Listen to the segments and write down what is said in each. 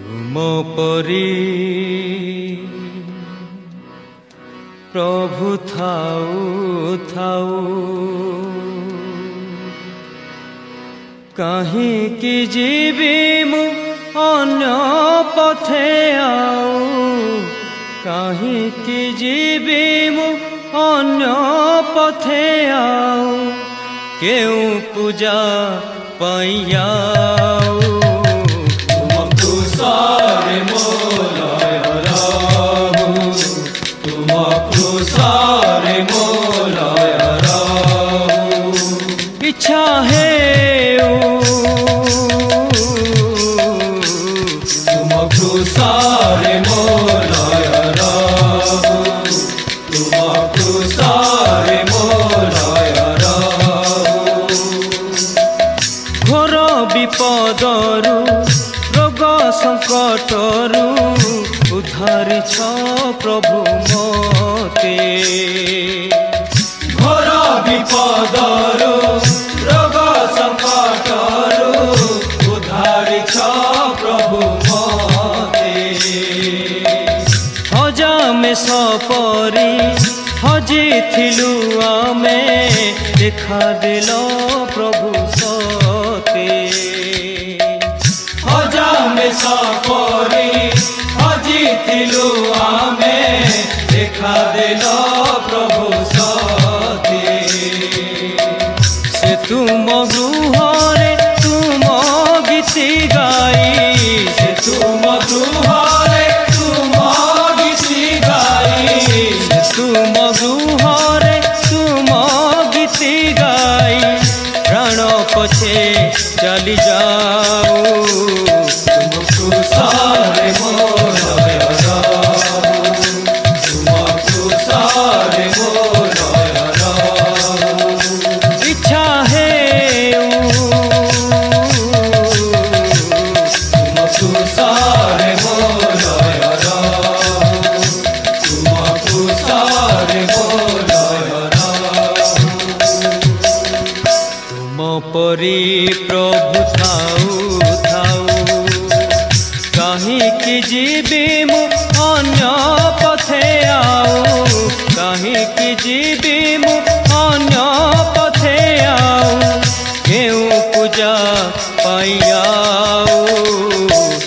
तुम परी प्रभु थाऊ थाऊ कहीं कि जीवी मु अन्य पथे आऊ कहीं कि जीवी मु अन्य पथे आऊ केउ पूजा पैयाऊ तुमको सारे मोलाय राहु तुमको सारे मोलाय राहु इच्छा है तुमको सारे मोलाय राहु तुमको सारे मोलाय राहु घोर विपदरू रोग संकटरू उद्धारिछ प्रभु मते घोर विपदरू रोग संकटरू उद्धारिछ प्रभु मते हजामे सपरी हजिथिलु आमे देखा देल प्रभु सते हजामे सपरी हजिथिलु आमे देखा देल प्रभु सते से तुम गृहरे तुम गीति गाई से तुम गृहरे तुम गीति गाई तुम गृहरे तुम गीति गाई प्राण पछे चली जाऊ तुमको सारे मोलाय राहु तुमको सारे मोलाय राहु इच्छा है तुमको सारे मोलाय राहु तुमको सारे मोलाय राहु तुम परी प्रभु थाऊ थाऊ कहीं कि जीवी मु अन्य पथे आऊ कहीं कि जीवी मु अन्य पथे आऊ केउ पूजा पाइयाऊ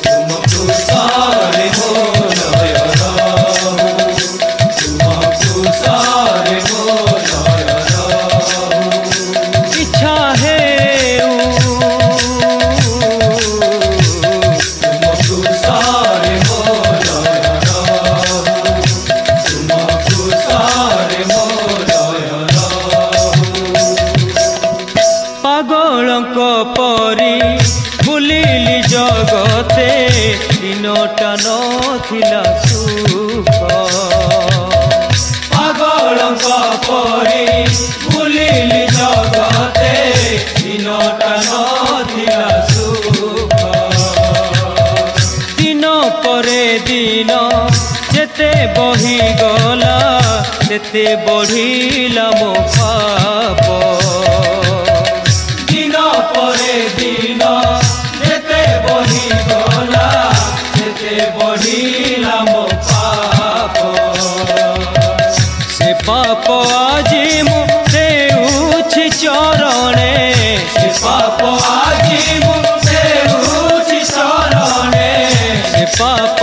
तुमको सारे मोलाय राहु तुमको सारे मोलाय राहु इच्छा है तुमको सारे मोलाय राहु तुमको सारे मोलाय राहु पागलक परी बुलिली जगते दिनटा नथिला सुख पागलक परी बुलिली जगते दिनटा नथिला सुख दिन परे दिन जेते बही गला तेते बढ़िला मो पाप दिन परे दिन जेते बही गला तेते बढ़िला मो पाप से पाप আজি मु देउछि चरणे से पाप आजी मुझे उची शरणे से पाप